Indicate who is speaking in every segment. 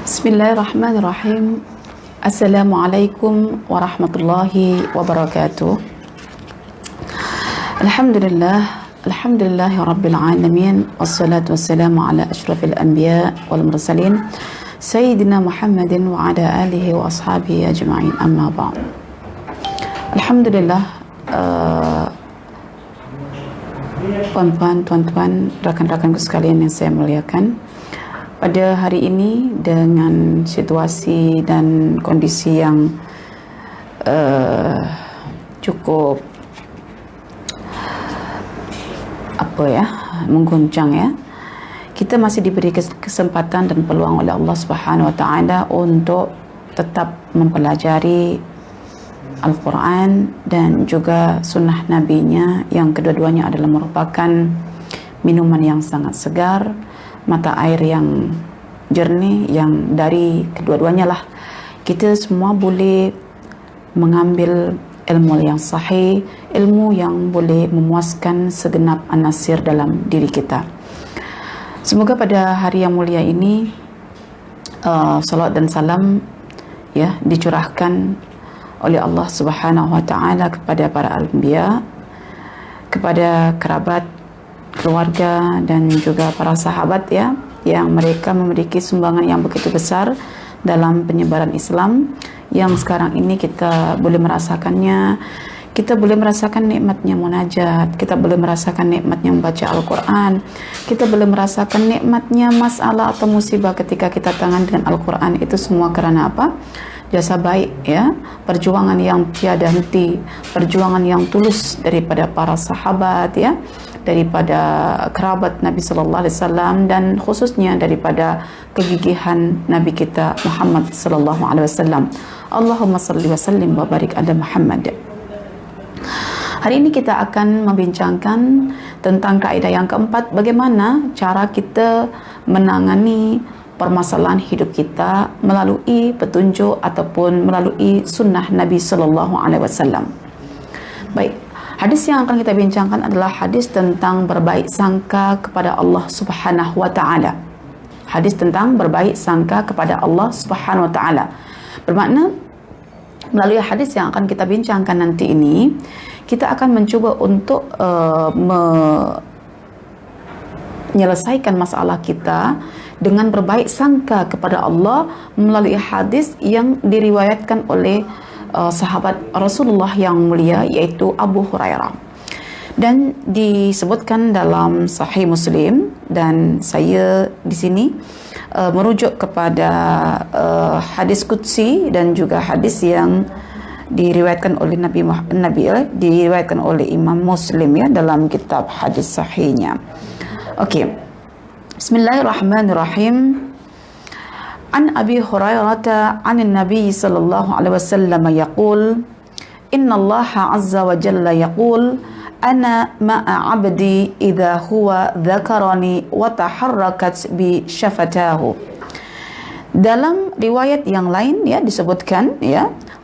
Speaker 1: Bismillahirrahmanirrahim. Assalamualaikum warahmatullahi wabarakatuh. Alhamdulillahi rabbil alamin. Wassalatu wassalamu ala asyrafil anbiya wal mursalin Sayyidina Muhammadin wa ala alihi wa ashabihi ajma'in, amma ba'd. Alhamdulillah, puan-puan, tuan-tuan, rakan-rakanku sekalian yang saya muliakan, pada hari ini dengan situasi dan kondisi yang cukup mengguncang, kita masih diberi kesempatan dan peluang oleh Allah Subhanahu wa taala untuk tetap mempelajari Al-Quran dan juga sunnah nabinya, yang kedua-duanya adalah merupakan minuman yang sangat segar, mata air yang jernih, yang dari kedua-duanya lah kita semua boleh mengambil ilmu yang sahih, ilmu yang boleh memuaskan segenap anasir dalam diri kita. Semoga pada hari yang mulia ini salawat dan salam dicurahkan oleh Allah Subhanahu wa taala kepada para anbiya, kepada kerabat, keluarga dan juga para sahabat yang mereka memiliki sumbangan yang begitu besar dalam penyebaran Islam, yang sekarang ini kita boleh merasakannya. Kita boleh merasakan nikmatnya munajat, kita boleh merasakan nikmatnya membaca Al-Quran, kita boleh merasakan nikmatnya masalah atau musibah ketika kita tangan dengan Al-Quran. Itu semua karena apa? Jasa baik, perjuangan yang tiada henti, perjuangan yang tulus daripada para sahabat, daripada kerabat Nabi sallallahu alaihi wasallam, dan khususnya daripada kegigihan Nabi kita Muhammad sallallahu alaihi wasallam. Allahumma salli wa sallim wa barik ala Muhammad. Hari ini kita akan membincangkan tentang kaidah yang keempat, bagaimana cara kita menangani permasalahan hidup kita melalui petunjuk ataupun melalui sunnah Nabi sallallahu alaihi wasallam. Baik, hadis yang akan kita bincangkan adalah hadis tentang berbaik sangka kepada Allah Subhanahu wa taala. Hadis tentang berbaik sangka kepada Allah Subhanahu wa taala. Bermakna melalui hadis yang akan kita bincangkan nanti ini, kita akan mencuba untuk menyelesaikan masalah kita dengan berbaik sangka kepada Allah melalui hadis yang diriwayatkan oleh sahabat Rasulullah yang mulia, yaitu Abu Hurairah, dan disebutkan dalam Sahih Muslim. Dan saya di sini merujuk kepada hadis qudsi dan juga hadis yang diriwayatkan oleh diriwayatkan oleh Imam Muslim dalam kitab hadis sahihnya. Okey. Bismillahirrahmanirrahim. An Abi Hurairah an Nabi sallallahu alaihi wasallam yaqul, Inna Allah azza wa jalla yaqul, Ana ma'a abdi idha huwa dhakarani wa taharrakat bi syafatahu. Dalam riwayat yang lain disebutkan,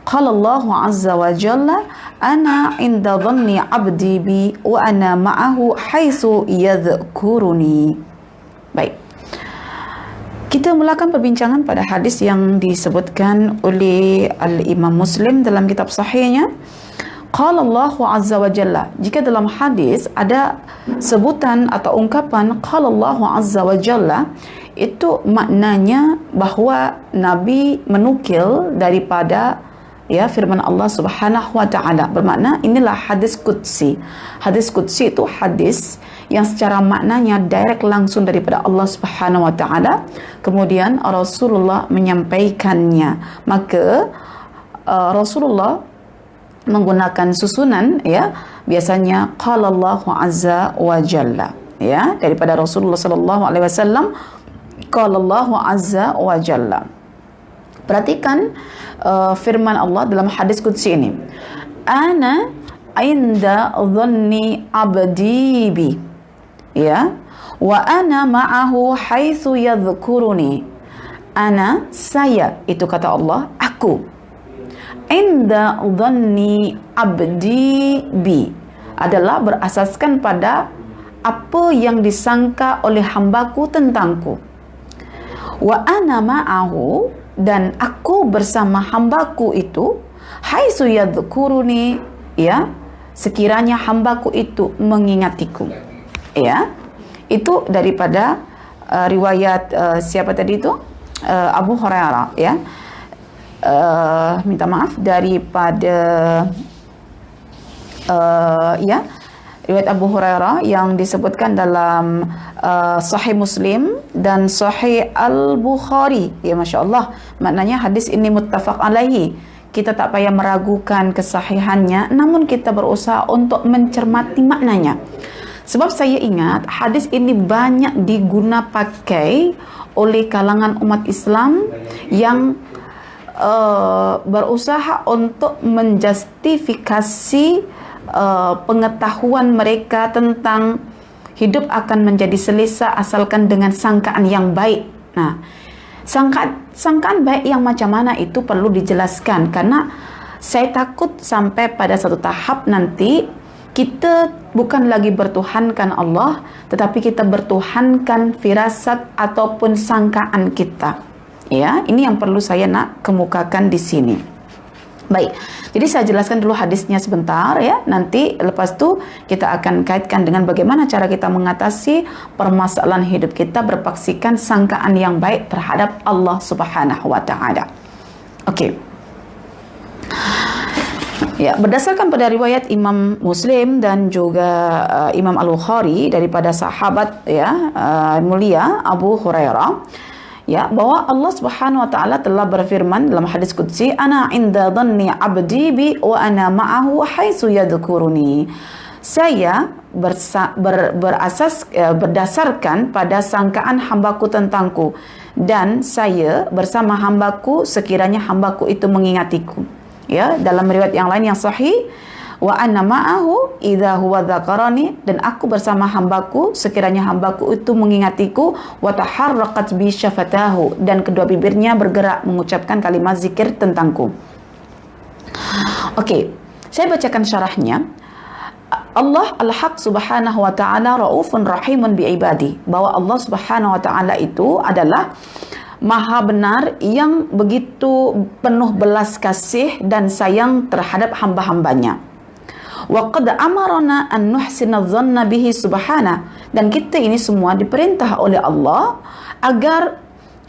Speaker 1: qala Allah azza wa jalla, Ana inda dhanni abdi bi wa ana ma'ahu haitsu yadhkuruni. Baik, kita mulakan perbincangan pada hadis yang disebutkan oleh Al-Imam Muslim dalam kitab sahihnya. Qala Allah azza wa jalla, jika dalam hadis ada sebutan atau ungkapan qala Allah azza wa jalla, itu maknanya bahawa Nabi menukil daripada firman Allah Subhanahu wa taala. Bermakna inilah hadis qudsi. Hadis qudsi itu hadis yang secara maknanya direct langsung daripada Allah Subhanahu wa taala, kemudian Rasulullah menyampaikannya. Maka Rasulullah menggunakan susunan, biasanya qala Allahu azza wa jalla, daripada Rasulullah sallallahu alaihi wasallam, qala Allahu azza wa jalla. Perhatikan firman Allah dalam hadis qudsi ini. Ana inda dhanni abdi bi, wa ana ma'ahu haitsu yadhkuruni. Ana, saya, itu kata Allah, aku. Inda dhanni abdi bi adalah berasaskan pada apa yang disangka oleh hambaku tentangku. wa ana ma'ahu, dan aku bersama hambaku itu, haitsu yadhkuruni, ya, sekiranya hambaku itu mengingatiku. Ya, itu daripada riwayat siapa tadi itu? Abu Hurairah, ya. Minta maaf, daripada ya, riwayat Abu Hurairah yang disebutkan dalam Sahih Muslim dan Sahih Al-Bukhari. Ya, Masya Allah, maknanya hadis ini muttafaq alaihi. Kita tak payah meragukan kesahihannya, namun kita berusaha untuk mencermati maknanya. Sebab saya ingat hadis ini banyak diguna pakai oleh kalangan umat Islam yang berusaha untuk menjustifikasi pengetahuan mereka tentang hidup akan menjadi selesa asalkan dengan sangkaan yang baik. Nah, sangkaan baik yang macam mana itu perlu dijelaskan, karena saya takut sampai pada satu tahap nanti kita bukan lagi bertuhankan Allah, tetapi kita bertuhankan firasat ataupun sangkaan kita. Ya, ini yang perlu saya nak kemukakan di sini. Baik, jadi saya jelaskan dulu hadisnya sebentar, ya. Nanti lepas tu kita akan kaitkan dengan bagaimana cara kita mengatasi permasalahan hidup kita berpaksikan sangkaan yang baik terhadap Allah Subhanahu wa taala. Okey. Ya, berdasarkan pada riwayat Imam Muslim dan juga Imam Al-Bukhari daripada sahabat, ya, mulia Abu Hurairah, ya, bahwa Allah Subhanahu wa taala telah berfirman dalam hadis qudsi, ana inda dhanni 'abdi bi wa ana ma'ahu haitsu yadhkuruni. Saya berdasarkan pada sangkaan hambaku tentangku, dan saya bersama hambaku sekiranya hambaku itu mengingatiku. Ya, dalam riwayat yang lain yang sahih, wa anna ma'ahu idza huwa dzakarani, dan aku bersama hambaku sekiranya hambaku itu mengingatiku, wa taharraqat bi syafatahu, dan kedua bibirnya bergerak mengucapkan kalimat zikir tentangku. Okey, saya bacakan syarahnya. Allah Al-Haq Subhanahu wa taala raufun rahimun bi ibadi, bahwa Allah Subhanahu wa taala itu adalah Maha benar yang begitu penuh belas kasih dan sayang terhadap hamba-hambanya. Wa qad amarna an nuhsina dhanna bihi subhana, dan kita ini semua diperintah oleh Allah agar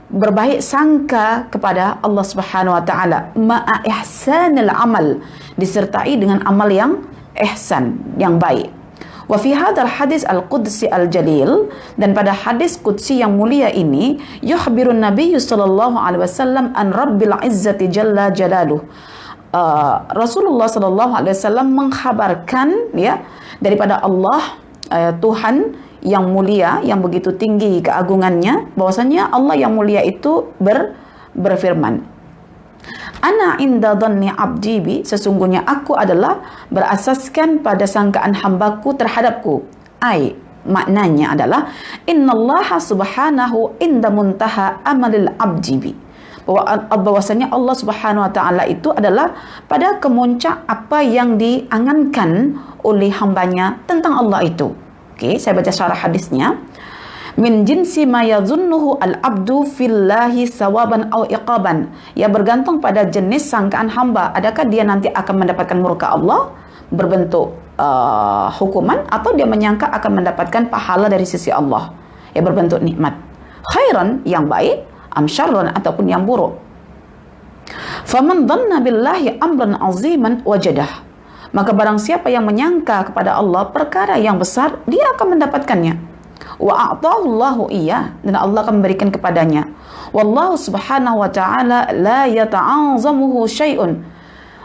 Speaker 1: berbaik sangka kepada Allah Subhanahu wa taala, ma'a ihsanil amal, disertai dengan amal yang ihsan, yang baik. Wa fi hadzal hadis al-qudsi al-jalil, dan pada hadis qudsi yang mulia ini, yukhbirun Nabi sallallahu alaihi wasallam an Rabbil Izzati jalla jalaluh. Rasulullah sallallahu alaihi wasallam mengkhabarkan, ya, daripada Allah, Tuhan yang mulia, yang begitu tinggi keagungannya, bahwasanya Allah yang mulia itu berfirman, ana inda dhanni abdi bi, sesungguhnya aku adalah berasaskan pada sangkaan hambaku terhadapku. Maknanya adalah innallaha subhanahu inda muntaha amalil abdi bi, bahwasanya Allah Subhanahu wa taala itu adalah pada kemuncak apa yang diangankan oleh hambanya tentang Allah itu. Okey, saya baca syarah hadisnya. Min jinsi ma yadhunnuhu al-abdu fillahi sawaban aw iqaban, ya, bergantung pada jenis sangkaan hamba, adakah dia nanti akan mendapatkan murka Allah berbentuk hukuman, atau dia menyangka akan mendapatkan pahala dari sisi Allah, ya, berbentuk nikmat, khairan, yang baik, am syarran, ataupun yang buruk. Faman dhanna billahi amran aziman wajadah, maka barang siapa yang menyangka kepada Allah perkara yang besar, dia akan mendapatkannya. Wa a'tahu Allahu iya, dan Allah akan memberikan kepadanya. Wallahu subhanahu wa ta'ala la yata'azamuhu syai'un,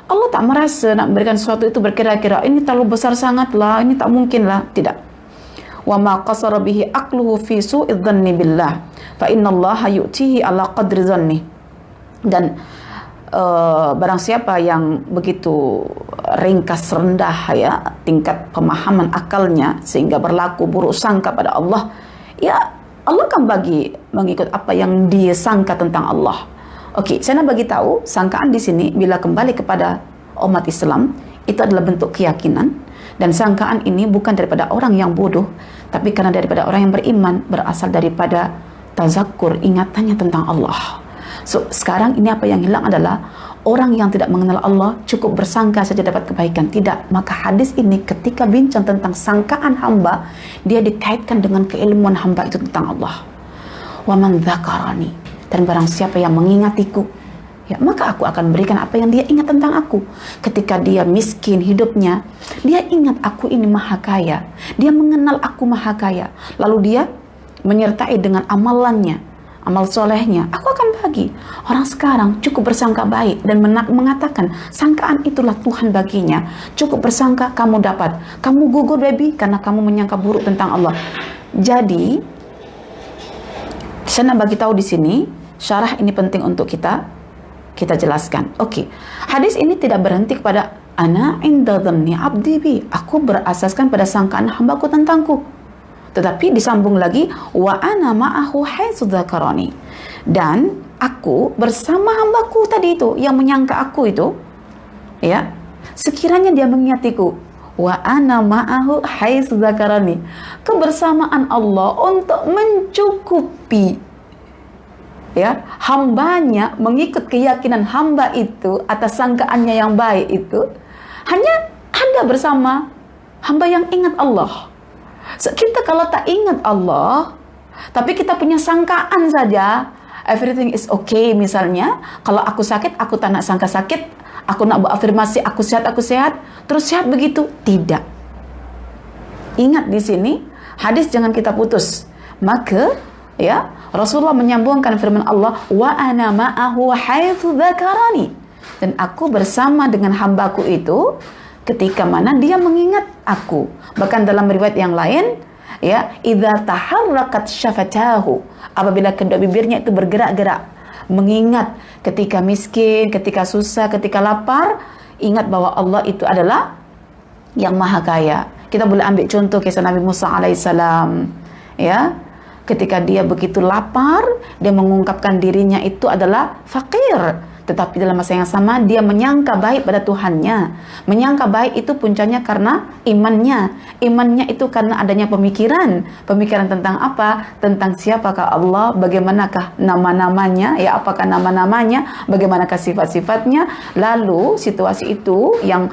Speaker 1: Allah tak merasa nak memberikan sesuatu itu berkira-kira ini terlalu besar sangatlah, ini tak mungkinlah, tidak. Wa ma qasara bihi aqluhu fi su'i dhanni billah fa innallaha yu'tihi ala qadri dhanni, dan barang siapa yang begitu ringkas rendah, ya, tingkat pemahaman akalnya sehingga berlaku buruk sangka pada Allah, ya, Allah akan bagi mengikut apa yang dia sangka tentang Allah. Okey, saya nak bagi tahu sangkaan di sini bila kembali kepada umat Islam itu adalah bentuk keyakinan, dan sangkaan ini bukan daripada orang yang bodoh, tapi karena daripada orang yang beriman, berasal daripada tazakkur, ingatannya tentang Allah. So, sekarang ini apa yang hilang adalah orang yang tidak mengenal Allah cukup bersangka saja dapat kebaikan. Tidak. Maka hadis ini ketika bincang tentang sangkaan hamba, dia dikaitkan dengan keilmuan hamba itu tentang Allah. Wa man dzakarani, dan barang siapa yang mengingatiku, ya, maka aku akan berikan apa yang dia ingat tentang aku. Ketika dia miskin hidupnya, dia ingat aku ini maha kaya. Dia mengenal aku maha kaya. Lalu dia menyertai dengan amalannya, amal solehnya, aku akan bagi. Orang sekarang cukup bersangka baik dan mengatakan sangkaan itulah Tuhan baginya. Cukup bersangka kamu dapat, kamu gugur baby karena kamu menyangka buruk tentang Allah. Jadi saya nak bagi tahu di sini, syarah ini penting untuk kita jelaskan. Oke. Hadis ini tidak berhenti kepada ana inda dhanni abdi bi, aku berasaskan pada sangkaan hambaku tentangku. Tetapi disambung lagi, wa ana ma'ahu haitsu dzakarani, dan aku bersama hambaku tadi itu yang menyangka aku itu, ya, sekiranya dia mengingatiku. Wa ana ma'ahu haitsu dzakarani, kebersamaan Allah untuk mencukupi, ya, hambanya, mengikut keyakinan hamba itu atas sangkaannya yang baik itu, hanya ada bersama hamba yang ingat Allah. So, kita kalau tak ingat Allah, tapi kita punya sangkaan saja, everything is okay misalnya, kalau aku sakit, aku tak nak sangka sakit, aku nak berafirmasi, aku sehat, terus sehat begitu. Tidak. Ingat di sini, hadis jangan kita putus. Maka, ya, Rasulullah menyambungkan firman Allah, wa ana ma'ahu haitsu dzakarani, dan aku bersama dengan hambaku itu ketika mana dia mengingat aku. Bahkan dalam riwayat yang lain, ya, idza taharrakat syafatahu, apabila kedua bibirnya itu bergerak-gerak mengingat ketika miskin, ketika susah, ketika lapar, ingat bahwa Allah itu adalah yang maha kaya. Kita boleh ambil contoh kisah Nabi Musa alaihissalam, ya, ketika dia begitu lapar, dia mengungkapkan dirinya itu adalah fakir. Tetapi dalam masa yang sama dia menyangka baik pada Tuhannya. Menyangka baik itu puncanya karena imannya. Imannya itu karena adanya pemikiran. Pemikiran tentang apa? Tentang siapakah Allah, bagaimanakah nama-namanya, ya, apakah nama-namanya, bagaimanakah sifat-sifatnya. Lalu situasi itu yang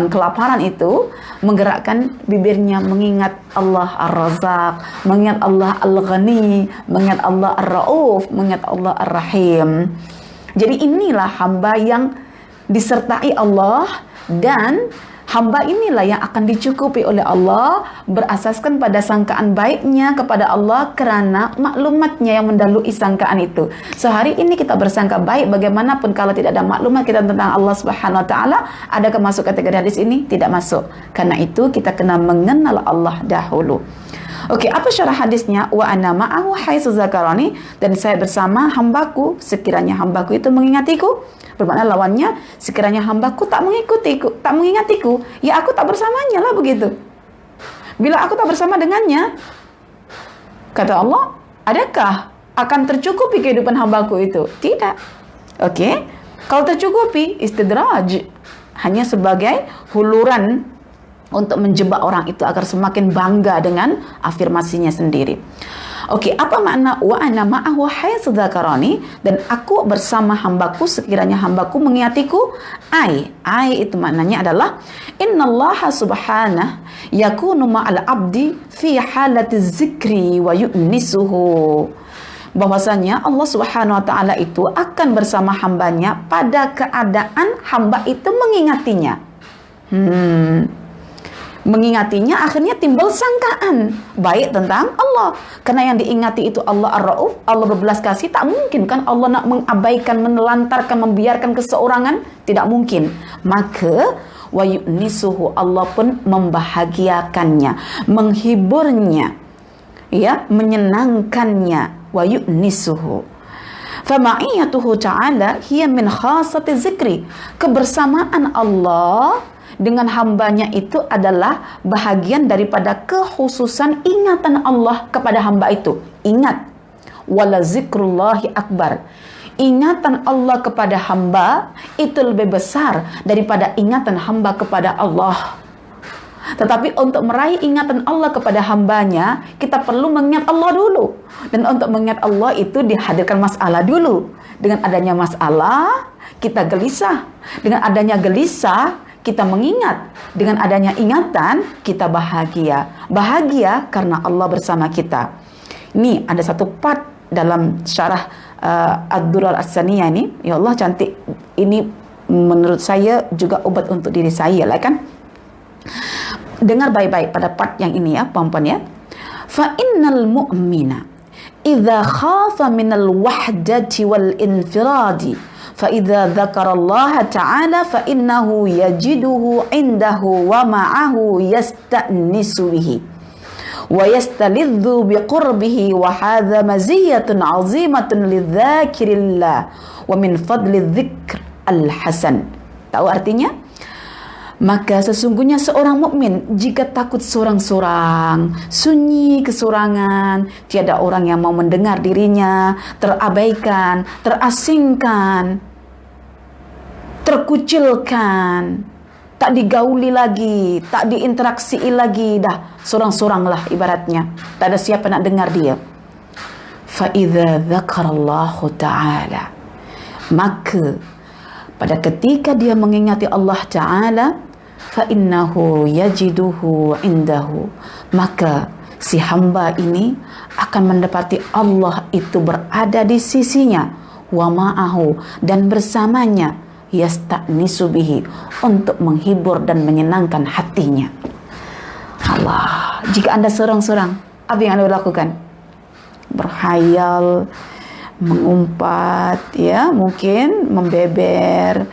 Speaker 1: kelaparan itu menggerakkan bibirnya mengingat Allah Ar-Razzaq, mengingat Allah Al-Ghani, mengingat Allah Ar-Rauf, mengingat Allah Ar-Rahim. Jadi inilah hamba yang disertai Allah, dan hamba inilah yang akan dicukupi oleh Allah berasaskan pada sangkaan baiknya kepada Allah karena maklumatnya yang mendahului sangkaan itu. Sehari ini kita bersangka baik, bagaimanapun kalau tidak ada maklumat kita tentang Allah Subhanahu wa taala, adakah masuk kategori hadis ini? Tidak masuk. Karena itu kita kena mengenal Allah dahulu. Oke, apa syarah hadisnya? Wa ana ma'ahu haitsu dzakarani, dan saya bersama hambaku sekiranya hambaku itu mengingatiku. Bermakna lawannya, sekiranya hambaku tak mengingatiku, ya aku tak bersamanya lah begitu. Bila aku tak bersama dengannya, kata Allah, adakah akan tercukupi kehidupan hambaku itu? Tidak. Oke, kalau tercukupi, istidraj, hanya sebagai huluran untuk menjebak orang itu agar semakin bangga dengan afirmasinya sendiri. Oke, apa makna wa ana ma'ahu haitsu dzakarani, dan aku bersama hambaku sekiranya hambaku mengingatiku? Ai itu maknanya adalah innallaha subhanahu yakunu ma'al abdi fi halati zikri wa yu'nisuhu, bahwasanya Allah Subhanahu wa taala itu akan bersama hambanya pada keadaan hamba itu mengingatinya. Mengingatinya, akhirnya timbul sangkaan baik tentang Allah. Karena yang diingati itu Allah Ar-Rauf, Allah berbelas kasih. Tak mungkin kan Allah nak mengabaikan, menelantarkan, membiarkan keseorangan. Tidak mungkin. Maka wa yu'nisuhu, Allah pun membahagiakannya, menghiburnya, ya, menyenangkannya. Wa yu'nisuhu. Fama'iyatuhu ta'ala hiya min khasati zikri. Kebersamaan Allah dengan hambanya itu adalah bahagian daripada kekhususan ingatan Allah kepada hamba itu. Ingat, wala zikrullahi akbar. Ingatan Allah kepada hamba itu lebih besar daripada ingatan hamba kepada Allah. Tetapi untuk meraih ingatan Allah kepada hambanya, kita perlu mengingat Allah dulu. Dan untuk mengingat Allah itu dihadirkan masalah dulu. Dengan adanya masalah, kita gelisah. Dengan adanya gelisah, kita mengingat. Dengan adanya ingatan, kita bahagia. Bahagia karena Allah bersama kita. Ini ada satu part dalam syarah Ad-Durar As-Saniyah ini. Ya Allah, cantik. Ini menurut saya juga obat untuk diri saya lah kan. Dengar baik-baik pada part yang ini ya, puan-puan ya. Fa innal mu'mina idza khafa minal wahdati wal infiradi fa idza dzakara Allah ta'ala fa innahu yajiduhu indahu wa ma'ahu yasta'nisu bihi wa yastalidhu biqurbihi wa hadha maziyatun 'azimatun lidzakirillah wa min fadli dzikr al-hasan. Tahu artinya? Maka sesungguhnya seorang mukmin jika takut sorang-sorang, sunyi kesorangan, tiada orang yang mau mendengar dirinya, terabaikan, terasingkan, terkucilkan, tak digauli lagi, tak diinteraksi lagi, dah sorang-sorang lah ibaratnya, tak ada siapa nak dengar dia. Fa idza dzakarallahu ta'ala, maka pada ketika dia mengingati Allah Ta'ala, fa innahu yajiduhu indahu, maka si hamba ini akan mendapati Allah itu berada di sisinya, wa ma'ahu, dan bersamanya, yasta'nisu bihi, untuk menghibur dan menyenangkan hatinya. Allah, jika anda sorang-sorang, apa yang anda lakukan? Berhayal, mengumpat, ya, mungkin membeber,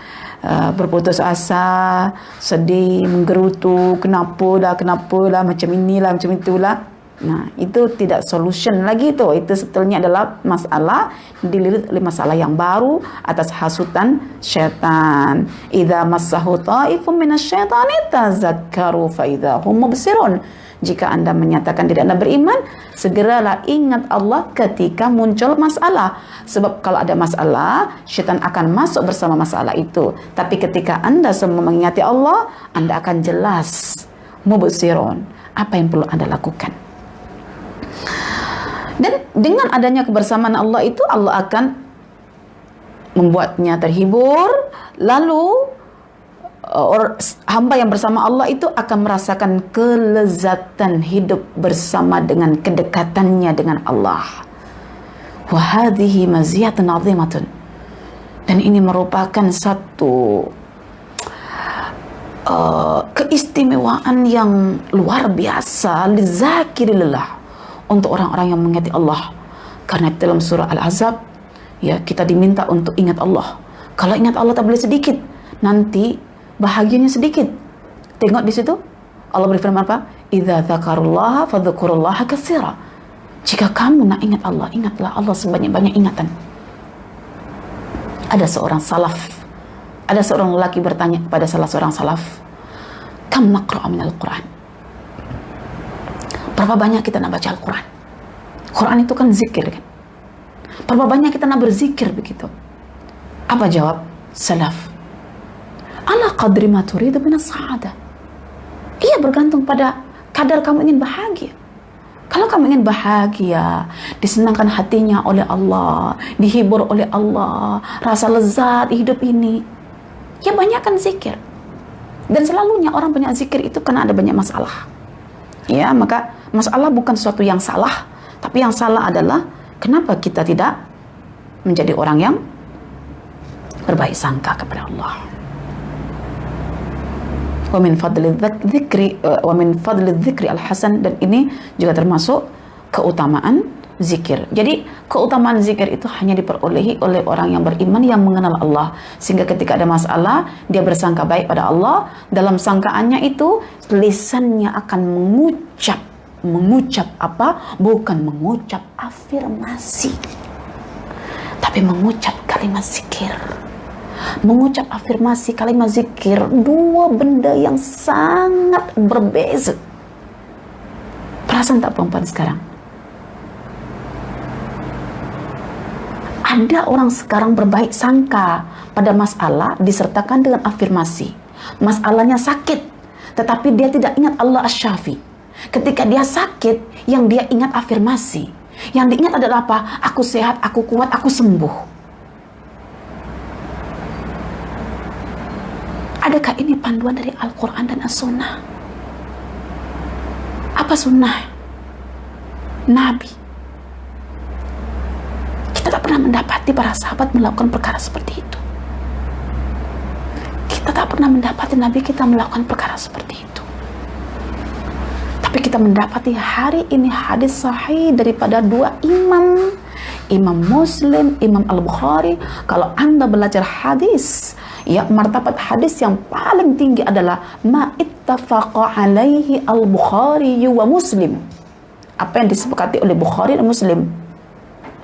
Speaker 1: berputus asa, sedih, menggerutu, kenapa lah, macam inilah, macam itulah. Nah, itu tidak solution lagi tu. Itu sebetulnya adalah masalah, dililit oleh masalah yang baru atas hasutan syaitan. Idza massahu ta'ifun minasyaitani tazakkaru fa idza hum mubsirun. Jika anda menyatakan tidak anda beriman, segeralah ingat Allah ketika muncul masalah. Sebab kalau ada masalah, syaitan akan masuk bersama masalah itu. Tapi ketika anda semua mengingati Allah, anda akan jelas, mubsirun, apa yang perlu anda lakukan. Dan dengan adanya kebersamaan Allah itu, Allah akan membuatnya terhibur. Lalu hamba yang bersama Allah itu akan merasakan kelezatan hidup bersama dengan kedekatannya dengan Allah. Wa hadhihi maziyatun 'azimatun. Dan ini merupakan satu keistimewaan yang luar biasa lizakirillah, untuk orang-orang yang mengingati Allah. Karena dalam surah Al-Ahzab, ya, kita diminta untuk ingat Allah. Kalau ingat Allah tak boleh sedikit, nanti bahagianya sedikit. Tengok di situ Allah berfirman apa? Idza dzakarullaha fadhkurullaha katsira. Jika kamu nak ingat Allah, ingatlah Allah sebanyak-banyak ingatan. Ada seorang salaf, ada seorang lelaki bertanya kepada salah seorang salaf, kam naqra'u minal Qur'an? Berapa banyak kita nak baca Al-Quran? Quran itu kan zikir kan? Berapa banyak kita nak berzikir begitu? Apa jawab salaf? Ala qadri ma turidu minas sa'adah. Ia bergantung pada kadar kamu ingin bahagia. Kalau kamu ingin bahagia, disenangkan hatinya oleh Allah, dihibur oleh Allah, rasa lezat hidup ini, ya banyakkan zikir. Dan selalunya orang banyak zikir itu karena ada banyak masalah. Ya, maka masalah bukan sesuatu yang salah, tapi yang salah adalah kenapa kita tidak menjadi orang yang berbaik sangka kepada Allah. Wa min fadli dzikri al-hasan, dan ini juga termasuk keutamaan zikir. Jadi keutamaan zikir itu hanya diperolehi oleh orang yang beriman, yang mengenal Allah, sehingga ketika ada masalah dia bersangka baik pada Allah. Dalam sangkaannya itu lisannya akan mengucap apa? Bukan mengucap afirmasi, tapi mengucap kalimat zikir. Mengucap afirmasi, kalimat zikir, dua benda yang sangat berbeza. Perasaan tak perempuan sekarang? Ada orang sekarang berbaik sangka pada masalah disertakan dengan afirmasi. Masalahnya sakit, tetapi dia tidak ingat Allah Asy-Syafi. Ketika dia sakit, yang dia ingat afirmasi. Yang diingat adalah apa? Aku sehat, aku kuat, aku sembuh. Adakah ini panduan dari Al-Quran dan As-Sunnah? Apa sunnah Nabi? Kita tak pernah mendapati para sahabat melakukan perkara seperti itu. Kita tak pernah mendapati Nabi kita melakukan perkara seperti itu. Tapi kita mendapati hari ini hadis sahih daripada dua imam, Imam Muslim, Imam Al-Bukhari. Kalau Anda belajar hadis, ya, martabat hadis yang paling tinggi adalah ma ittafaqa alaihi al-Bukhari wa Muslim. Apa yang disepakati oleh Bukhari dan Muslim.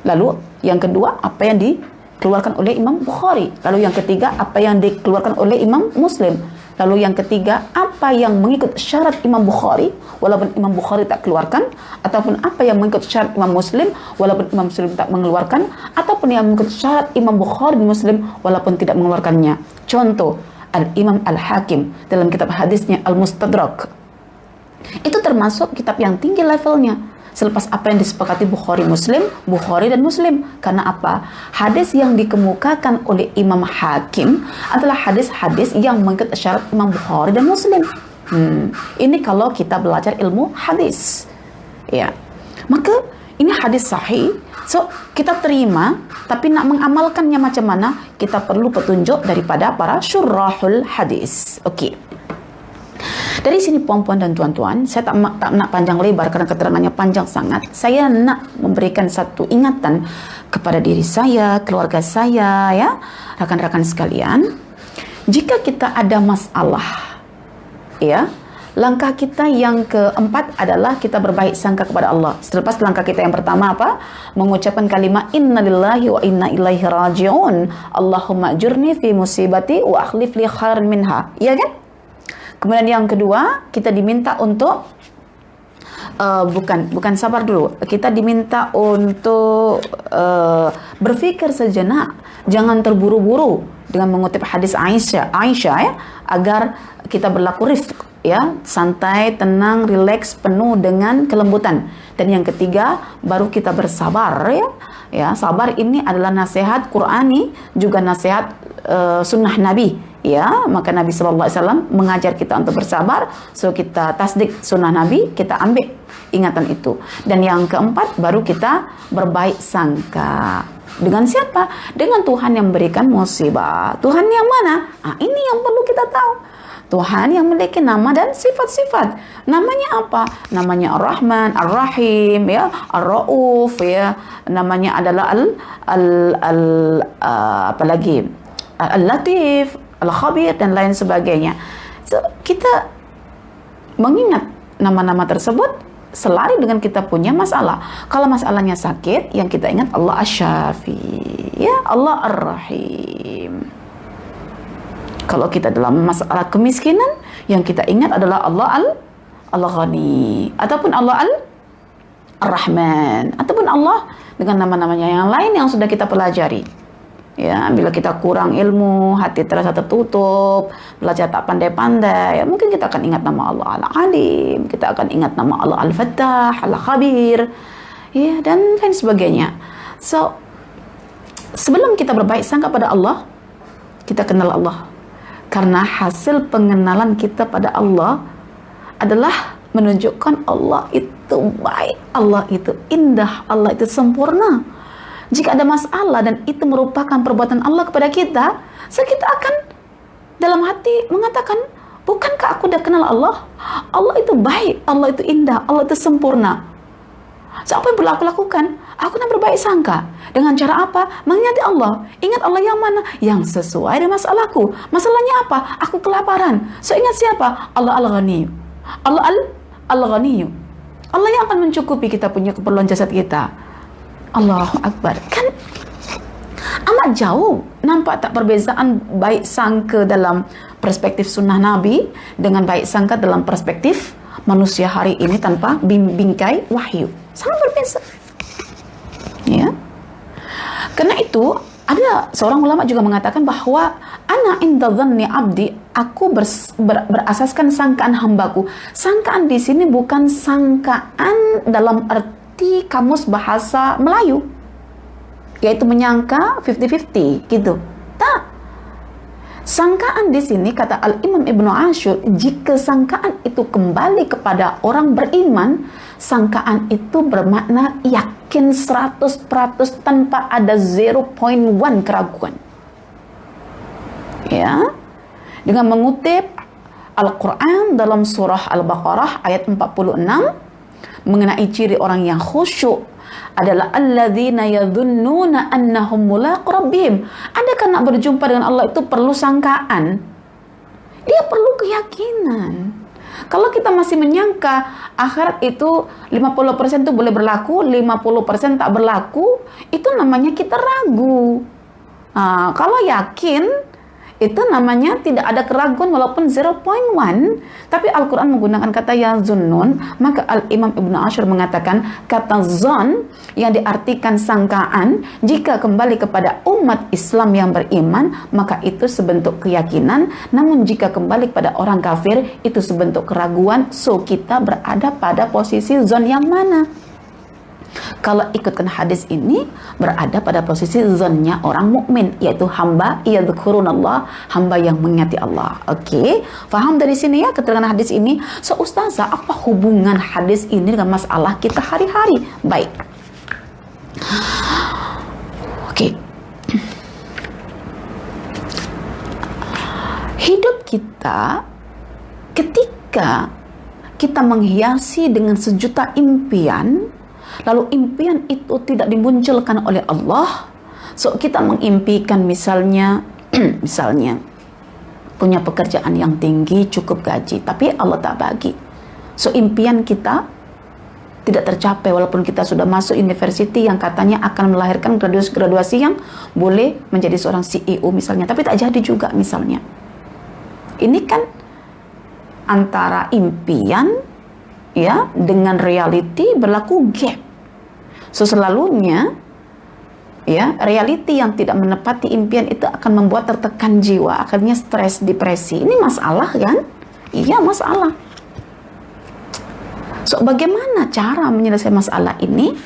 Speaker 1: Lalu yang kedua, apa yang dikeluarkan oleh Imam Bukhari. Lalu yang ketiga, apa yang dikeluarkan oleh Imam Muslim. Lalu yang ketiga, apa yang mengikut syarat Imam Bukhari walaupun Imam Bukhari tak keluarkan, ataupun apa yang mengikut syarat Imam Muslim walaupun Imam Muslim tak mengeluarkan, ataupun yang mengikut syarat Imam Bukhari dan Muslim walaupun tidak mengeluarkannya. Contoh, Al-Imam Al-Hakim dalam kitab hadisnya Al-Mustadrak. Itu termasuk kitab yang tinggi levelnya. Selepas apa yang disepakati Bukhari dan Muslim. Karena apa? Hadis yang dikemukakan oleh Imam Hakim adalah hadis-hadis yang mengikut syarat Imam Bukhari dan Muslim. Ini kalau kita belajar ilmu hadis. Ya. Maka ini hadis sahih. So, kita terima, tapi nak mengamalkannya macam mana? Kita perlu petunjuk daripada para syurrahul hadis. Okey. Dari sini puan-puan dan tuan-tuan, saya tak nak panjang lebar karena keterangannya panjang sangat. Saya nak memberikan satu ingatan kepada diri saya, keluarga saya, ya, rakan-rakan sekalian. Jika kita ada masalah, ya, langkah kita yang keempat adalah kita berbaik sangka kepada Allah. Selepas langkah kita yang pertama apa? Mengucapkan kalimat innalillahi wa inna ilaihi raji'un. Allahumma ajurni fi musibati wa akhlif li khairan minha. Iya kan? Kemudian yang kedua, kita diminta untuk bukan sabar dulu. Kita diminta untuk berfikir sejenak, jangan terburu-buru dengan mengutip hadis Aisyah ya, agar kita berlaku rifq, ya, santai, tenang, rileks, penuh dengan kelembutan. Dan yang ketiga, baru kita bersabar, ya. Ya, sabar ini adalah nasihat Qur'ani, juga nasihat sunnah Nabi. Ya, maka Nabi SAW mengajar kita untuk bersabar. So kita tasdik sunnah Nabi, kita ambil ingatan itu. Dan yang keempat, baru kita berbaik sangka. Dengan siapa? Dengan Tuhan yang memberikan musibah. Tuhan yang mana? Ini yang perlu kita tahu. Tuhan yang memiliki nama dan sifat-sifat. Namanya apa? Namanya Ar-Rahman, Ar-Rahim, ya, Ar-Rauf, ya. Namanya adalah Al-Latif, Al-Khabir, dan lain sebagainya. So, kita mengingat nama-nama tersebut selari dengan kita punya masalah. Kalau masalahnya sakit, yang kita ingat Allah Asy-Syafi, ya, Allah Ar-Rahim. Kalau kita dalam masalah kemiskinan, yang kita ingat adalah Allah Al-Ghani, ataupun Allah Ar-Rahman, ataupun Allah dengan nama-namanya yang lain yang sudah kita pelajari. Ya, bila kita kurang ilmu, hati terasa tertutup, belajar tak pandai-pandai, ya, mungkin kita akan ingat nama Allah Al-Alim, kita akan ingat nama Allah Al-Fattah, Al-Khabir, ya, dan lain sebagainya. So, sebelum kita berbaik sangka pada Allah, kita kenal Allah. Karena hasil pengenalan kita pada Allah adalah menunjukkan Allah itu baik, Allah itu indah, Allah itu sempurna. Jika ada masalah dan itu merupakan perbuatan Allah kepada kita, so kita akan dalam hati mengatakan, bukankah aku dah kenal Allah? Allah itu baik, Allah itu indah, Allah itu sempurna. So, apa yang perlu aku lakukan? Aku nak berbaik sangka. Dengan cara apa? Mengingati Allah. Ingat Allah yang mana? Yang sesuai dengan masalahku. Masalahnya apa? Aku kelaparan. So, ingat siapa? Allah Al-Ghani. Allah Al-Ghani. Allah yang akan mencukupi kita punya keperluan jasad kita. Allahu Akbar. Kan amat jauh. Nampak tak perbezaan baik sangka dalam perspektif sunnah Nabi dengan baik sangka dalam perspektif manusia hari ini tanpa bingkai wahyu. Sangat berbeza. Ya. Karena itu ada seorang ulama juga mengatakan bahwa Ana inda dhanni abdi, aku berasaskan sangkaan hambaku. Sangkaan di sini bukan sangkaan dalam arti kamus bahasa Melayu, yaitu menyangka 50-50 gitu. Tak. Sangkaan di sini kata Al-Imam Ibnu Ashur, jika sangkaan itu kembali kepada orang beriman, sangkaan itu bermakna yakin 100% tanpa ada 0.1 keraguan. Ya, dengan mengutip Al-Quran dalam surah Al-Baqarah ayat 46 mengenai ciri orang yang khusyuk adalah alladzina yadhunnuna annahum mulaqu rabbihim. Adakah nak berjumpa dengan Allah itu perlu sangkaan? Dia perlu keyakinan. Kalau kita masih menyangka akhirat itu 50% itu boleh berlaku, 50% tak berlaku, itu namanya kita ragu. Nah, kalau yakin, itu namanya tidak ada keraguan walaupun 0.1. Tapi Al-Quran menggunakan kata yazunnun, maka Al-Imam Ibnu Ashur mengatakan kata zon yang diartikan sangkaan jika kembali kepada umat Islam yang beriman, maka itu sebentuk keyakinan. Namun jika kembali kepada orang kafir, itu sebentuk keraguan. So kita berada pada posisi zon yang mana? Kalau ikutkan hadis ini, berada pada posisi zonnya orang mukmin, yaitu hamba yadhkurunallah, hamba yang mengingati Allah. Oke, faham dari sini ya keterangan hadis ini? So ustazah, apa hubungan hadis ini dengan masalah kita hari-hari? Baik. Oke. Hidup kita ketika kita menghiasi dengan sejuta impian, lalu impian itu tidak dimunculkan oleh Allah. So kita mengimpikan misalnya misalnya punya pekerjaan yang tinggi, cukup gaji, tapi Allah tak bagi. So impian kita tidak tercapai walaupun kita sudah masuk university yang katanya akan melahirkan graduasi yang boleh menjadi seorang CEO misalnya, tapi tak jadi juga misalnya. Ini kan antara impian ya dengan reality berlaku gap. So selalunya ya reality yang tidak menepati impian itu akan membuat tertekan jiwa, akhirnya stres, depresi. Ini masalah kan? Iya, masalah. So bagaimana cara menyelesaikan masalah ini?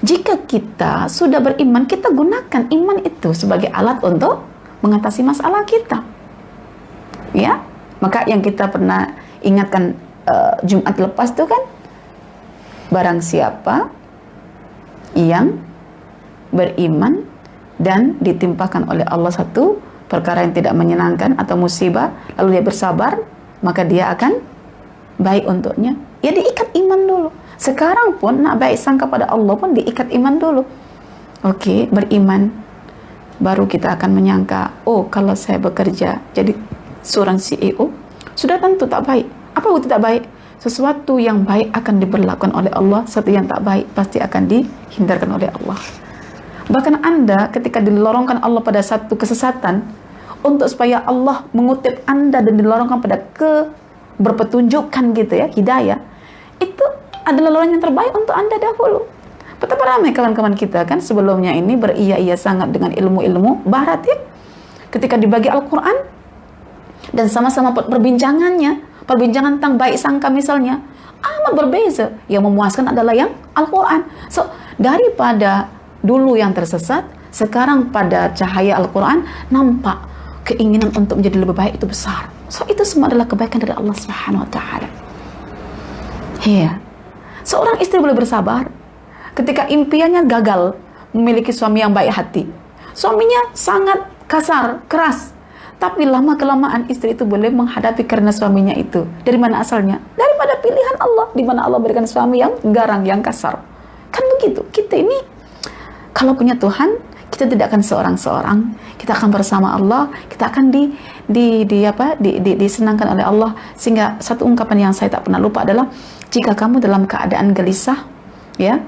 Speaker 1: Jika kita sudah beriman, kita gunakan iman itu sebagai alat untuk mengatasi masalah kita. Ya, maka yang kita pernah ingatkan Jumat lepas itu kan, barang siapa yang beriman dan ditimpakan oleh Allah satu perkara yang tidak menyenangkan atau musibah, lalu dia bersabar, maka dia akan baik untuknya. Ya diikat iman dulu. Sekarang pun nak baik sangka pada Allah pun diikat iman dulu. Oke, beriman. Baru kita akan menyangka, oh kalau saya bekerja jadi seorang CEO, sudah tentu tak baik. Apa itu tak baik? Sesuatu yang baik akan diberlakukan oleh Allah, sesuatu yang tak baik pasti akan dihindarkan oleh Allah. Bahkan Anda ketika dilorongkan Allah pada satu kesesatan, untuk supaya Allah mengutip Anda dan dilorongkan pada berpetunjukkan gitu ya, hidayah, itu adalah lorong yang terbaik untuk Anda dahulu. Betapa ramai kawan-kawan kita kan sebelumnya ini beria-ia sangat dengan ilmu-ilmu barat ya, ketika dibagi Al-Quran dan sama-sama perbincangan tentang baik sangka misalnya amat berbeza. Yang memuaskan adalah yang Al-Quran. So daripada dulu yang tersesat, sekarang pada cahaya Al-Quran nampak keinginan untuk menjadi lebih baik itu besar. So itu semua adalah kebaikan dari Allah Subhanahu wa Ta'ala. Iya. Seorang istri boleh bersabar ketika impiannya gagal memiliki suami yang baik hati. Suaminya sangat kasar, keras, tapi lama-kelamaan istri itu boleh menghadapi karena suaminya itu. Dari mana asalnya? Daripada pilihan Allah, di mana Allah berikan suami yang garang, yang kasar. Kan begitu. Kita ini kalau punya Tuhan, kita tidak akan seorang-seorang. Kita akan bersama Allah. Kita akan disenangkan oleh Allah. Sehingga satu ungkapan yang saya tak pernah lupa adalah, jika kamu dalam keadaan gelisah, ya,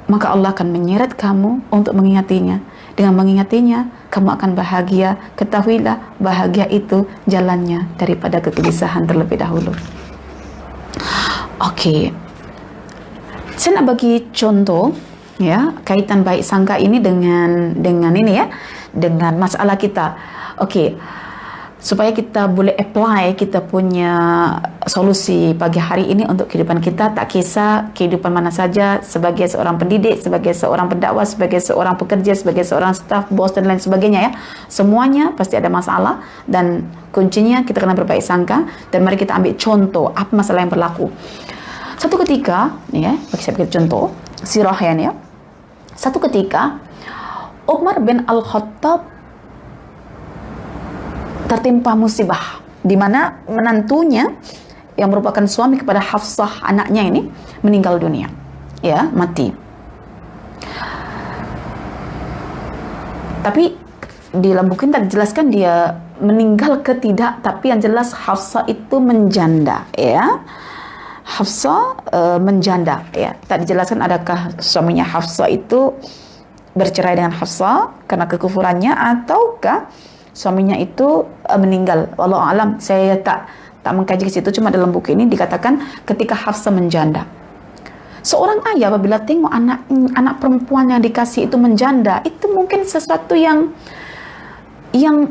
Speaker 1: maka Allah akan menyeret kamu untuk mengingatinya. Dengan mengingatinya, kamu akan bahagia. Ketahuilah, bahagia itu jalannya daripada kegelisahan terlebih dahulu. Oke. Saya nak bagi contoh ya, kaitan baik sangka ini dengan ini ya, dengan masalah kita. Okey, supaya kita boleh apply kita punya solusi pagi hari ini untuk kehidupan kita, tak kisah kehidupan mana saja, sebagai seorang pendidik, sebagai seorang pendakwah, sebagai seorang pekerja, sebagai seorang staf, bos dan lain sebagainya ya. Semuanya pasti ada masalah dan kuncinya kita kena berbaik sangka, dan mari kita ambil contoh apa masalah yang berlaku. Satu ketika, ya, bagi saya bagi contoh sirah ya. Satu ketika Umar bin Al-Khattab tertimpa musibah di mana menantunya yang merupakan suami kepada Hafsah, anaknya ini, meninggal dunia, ya, mati. Tapi di dalam buku ini tak dijelaskan dia meninggal ke tidak, tapi yang jelas Hafsah itu menjanda, ya. Hafsah menjanda, ya. Tak dijelaskan adakah suaminya Hafsah itu bercerai dengan Hafsah karena kekufurannya, ataukah suaminya itu meninggal. Wallahu alam, saya tak mengkaji ke situ. Cuma dalam buku ini dikatakan ketika Hafsah menjanda. Seorang ayah apabila tengok anak perempuan yang dikasih itu menjanda, itu mungkin sesuatu yang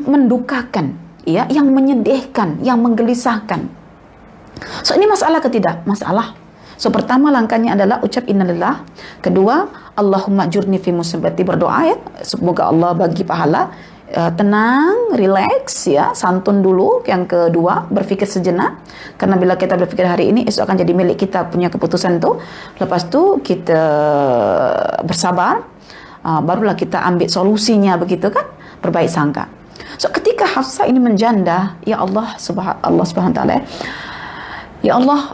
Speaker 1: mendukakan, ya, yang menyedihkan, yang menggelisahkan. So ini masalah ke tidak? Masalah. So pertama langkahnya adalah ucap innalillah. Kedua, Allahumma jurni fi musibati, berdoa ya, semoga Allah bagi pahala. Tenang, relax ya, santun dulu. Yang kedua, berfikir sejenak, karena bila kita berfikir hari ini, esok akan jadi milik kita punya keputusan tu. Lepas tu kita bersabar, barulah kita ambil solusinya, begitu kan, berbaik sangka. So ketika Hafsah ini menjanda, ya Allah subhanahu wa ta'ala, ya Allah,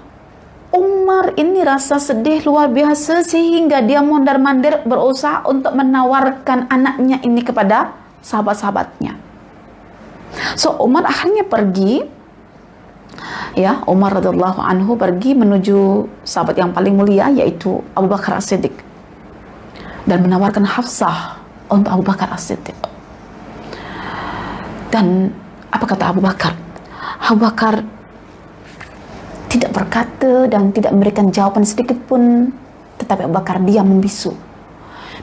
Speaker 1: Umar ini rasa sedih luar biasa sehingga dia mondar-mandir berusaha untuk menawarkan anaknya ini kepada sahabat-sahabatnya. So Umar akhirnya pergi, ya, Umar radhiyallahu anhu pergi menuju sahabat yang paling mulia, yaitu Abu Bakar As-Siddiq, dan menawarkan Hafsah untuk Abu Bakar As-Siddiq. Dan apa kata Abu Bakar? Abu Bakar tidak berkata dan tidak memberikan jawaban sedikit pun, tetapi Abu Bakar diam membisu.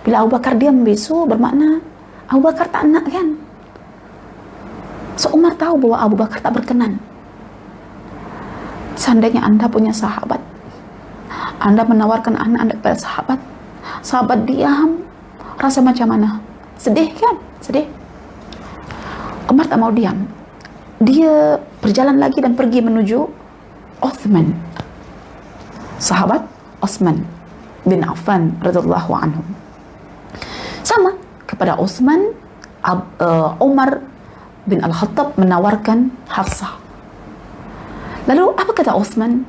Speaker 1: Bila Abu Bakar diam membisu, bermakna Abu Bakar tak nak, kan? So Umar tahu bahwa Abu Bakar tak berkenan. Seandainya anda punya sahabat, anda menawarkan anak anda kepada sahabat, sahabat diam, rasa macam mana? Sedih, kan? Sedih. Umar tak mau diam. Dia berjalan lagi dan pergi menuju Uthman, sahabat Uthman bin Affan radhiyallahu anhu. Sama kepada Uthman, Umar bin Al-Khattab menawarkan Hafsah. Lalu apa kata Uthman?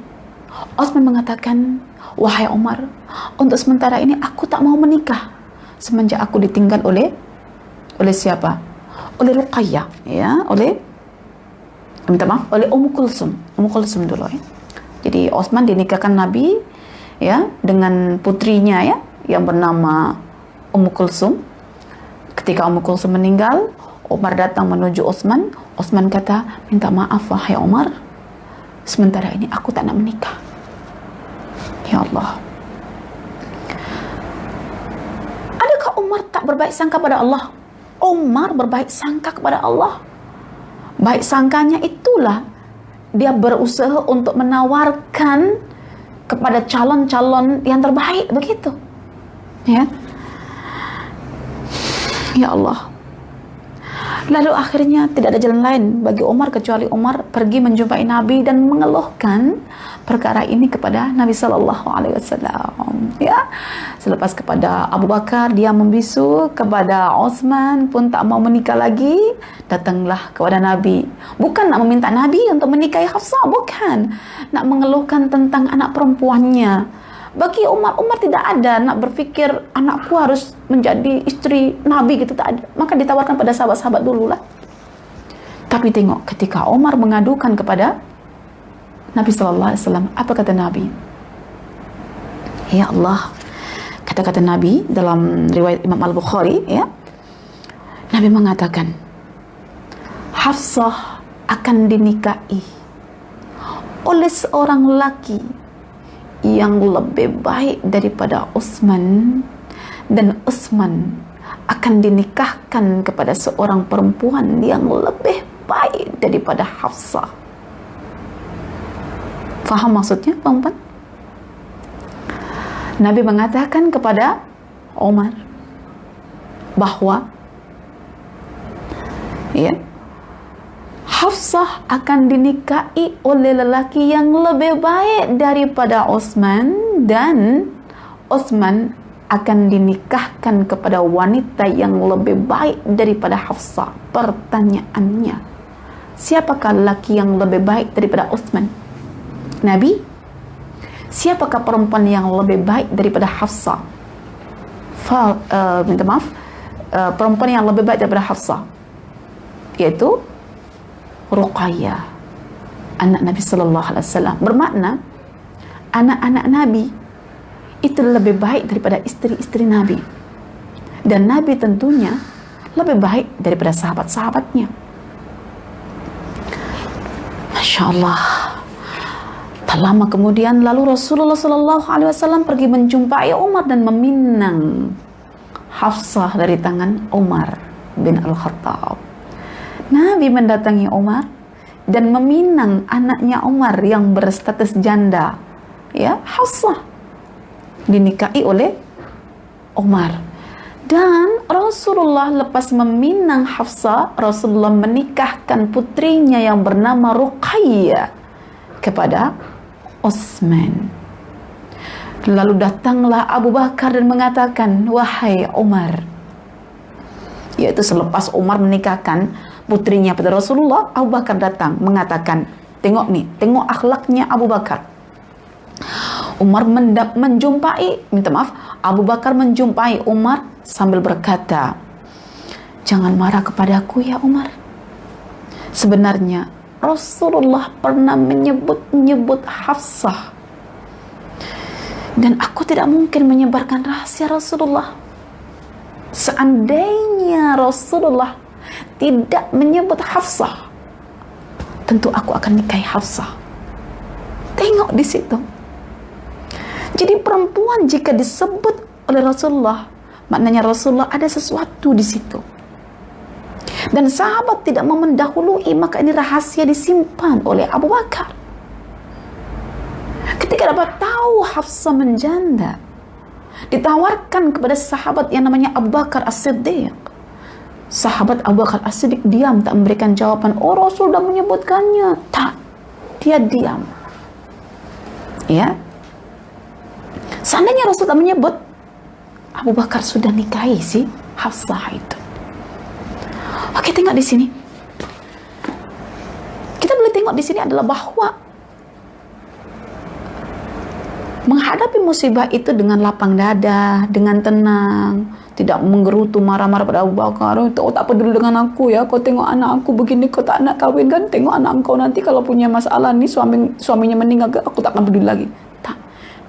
Speaker 1: Uthman mengatakan, wahai Umar, untuk sementara ini aku tak mau menikah semenjak aku ditinggal oleh siapa? Oleh Ruqayyah, ya, oleh Ummu Kulsum dulu, ya. Jadi Uthman dinikahkan Nabi, ya, dengan putrinya, ya, yang bernama Ummu Kulsum. Ketika Ummu Kulsum meninggal, Umar datang menuju Uthman. Uthman kata, minta maaf wahai Umar, sementara ini aku tak nak menikah. Ya Allah, adakah Umar tak berbaik sangka pada Allah? Umar berbaik sangka kepada Allah. Baik sangkanya itulah dia berusaha untuk menawarkan kepada calon-calon yang terbaik, begitu, ya. Ya Allah. Lalu akhirnya tidak ada jalan lain bagi Umar kecuali Umar pergi menjumpai Nabi dan mengeluhkan perkara ini kepada Nabi sallallahu alaihi wasallam, ya. Selepas kepada Abu Bakar dia membisu, kepada Uthman pun tak mau menikah lagi, datanglah kepada Nabi. Bukan nak meminta Nabi untuk menikahi Hafsah, bukan. Nak mengeluhkan tentang anak perempuannya. Bagi Umar tidak ada nak berfikir anakku harus menjadi istri Nabi, gitu, tak ada. Maka ditawarkan pada sahabat-sahabat dululah. Tapi tengok ketika Umar mengadukan kepada Nabi sallallahu alaihi wasallam, apa kata Nabi? Ya Allah, kata-kata Nabi dalam riwayat Imam Al-Bukhari, ya. Nabi mengatakan, Hafsah akan dinikahi oleh seorang lelaki yang lebih baik daripada Uthman, dan Uthman akan dinikahkan kepada seorang perempuan yang lebih baik daripada Hafsah. Faham maksudnya, perempuan? Nabi mengatakan kepada Umar bahwa Hafsah akan dinikahi oleh lelaki yang lebih baik daripada Utsman, dan Utsman akan dinikahkan kepada wanita yang lebih baik daripada Hafsah. Pertanyaannya, siapakah lelaki yang lebih baik daripada Utsman? Nabi? Siapakah perempuan yang lebih baik daripada Hafsah? Perempuan yang lebih baik daripada Hafsah yaitu Ruqayyah, anak Nabi sallallahu alaihi wasallam. Bermakna anak-anak Nabi itu lebih baik daripada istri-istri Nabi, dan Nabi tentunya lebih baik daripada sahabat-sahabatnya. Masya Allah. Tak lama kemudian lalu Rasulullah sallallahu alaihi wasallam pergi menjumpai Umar dan meminang Hafsah dari tangan Umar bin Al-Khattab. Nabi mendatangi Umar dan meminang anaknya Umar yang berstatus janda, Hafsah, dinikahi oleh Umar. Dan Rasulullah lepas meminang Hafsah, Rasulullah menikahkan putrinya yang bernama Ruqayyah kepada Utsman. Lalu datanglah Abu Bakar dan mengatakan, wahai Umar, yaitu selepas Umar menikahkan putrinya pada Rasulullah, Abu Bakar datang mengatakan, tengok akhlaknya Abu Bakar. Abu Bakar menjumpai Umar sambil berkata, jangan marah kepadaku ya Umar. Sebenarnya Rasulullah pernah menyebut Hafsah, dan aku tidak mungkin menyebarkan rahasia Rasulullah. Seandainya Rasulullah tidak menyebut Hafsah, tentu aku akan nikahi Hafsah. Tengok di situ. Jadi perempuan jika disebut oleh Rasulullah, maknanya Rasulullah ada sesuatu di situ. Dan sahabat tidak mau mendahului, maka ini rahasia disimpan oleh Abu Bakar. Ketika dapat tahu Hafsah menjanda, ditawarkan kepada sahabat yang namanya Abu Bakar As-Siddiq. Sahabat Abu Bakar As-Siddiq diam, tak memberikan jawaban. Oh, Rasul sudah menyebutkannya. Tak, dia diam. Seandainya Rasul tak menyebut, Abu Bakar sudah nikahi si Hafsah itu. Oke, tengok di sini. Kita boleh tengok di sini adalah bahwa menghadapi musibah itu dengan lapang dada, dengan tenang, tidak menggerutu marah-marah pada Abu Bakar. Oh, tak peduli dengan aku ya, kau tengok anak aku begini, kau tak nak kahwin kan, tengok anak kau nanti kalau punya masalah nih, suaminya meninggal, aku tak akan peduli lagi. Tak,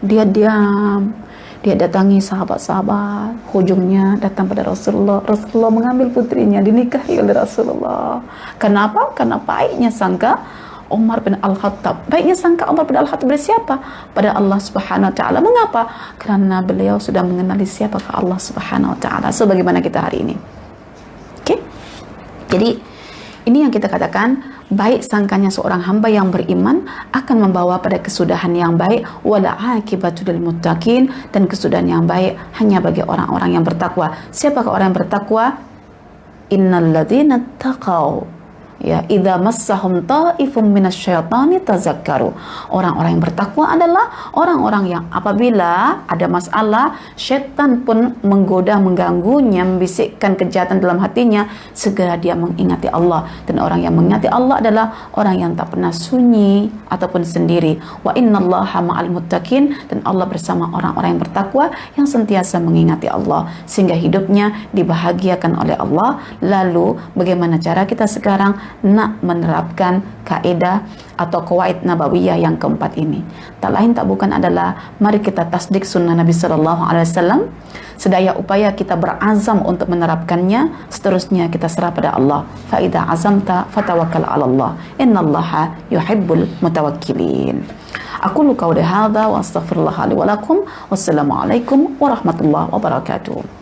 Speaker 1: dia diam. Dia datangi sahabat-sahabat, hujungnya datang pada Rasulullah. Rasulullah mengambil putrinya, dinikahi oleh Rasulullah. Kenapa? Karena baiknya sangka Umar bin Al-Khattab. Baiknya sangka Umar bin Al-Khattab pada siapa? Pada Allah Subhanahu wa taala. Mengapa? Karena beliau sudah mengenali siapakah Allah Subhanahu wa taala, sebagaimana kita hari ini. Oke? Jadi ini yang kita katakan, baik sangkanya seorang hamba yang beriman akan membawa pada kesudahan yang baik, wala akibatu lil muttaqin, dan kesudahan yang baik hanya bagi orang-orang yang bertakwa. Siapakah orang yang bertakwa? Innal ladzina taqaw idza massahum ta'ifum minasyaitani tazakkaru. Orang-orang yang bertakwa adalah orang-orang yang apabila ada masalah, syaitan pun menggoda, mengganggunya, membisikkan kejahatan dalam hatinya, segera dia mengingati Allah. Dan orang yang mengingati Allah adalah orang yang tak pernah sunyi ataupun sendiri. Wa innallaha ma'al muttaqin, dan Allah bersama orang-orang yang bertakwa yang sentiasa mengingati Allah sehingga hidupnya dibahagiakan oleh Allah. Lalu bagaimana cara kita sekarang nak menerapkan kaidah atau qawaid nabawiyah yang keempat ini? Tak lain tak bukan adalah mari kita tasdik sunnah Nabi sallallahu alaihi wasallam, sedaya upaya kita berazam untuk menerapkannya, seterusnya kita serah pada Allah. Fa idza azamta fatawakkal 'ala Allah, innallaha yuhibbul mutawakkilin. Aqulu qawli hadza wa astaghfirullah li wa lakum. Wassalamu alaikum warahmatullahi wabarakatuh.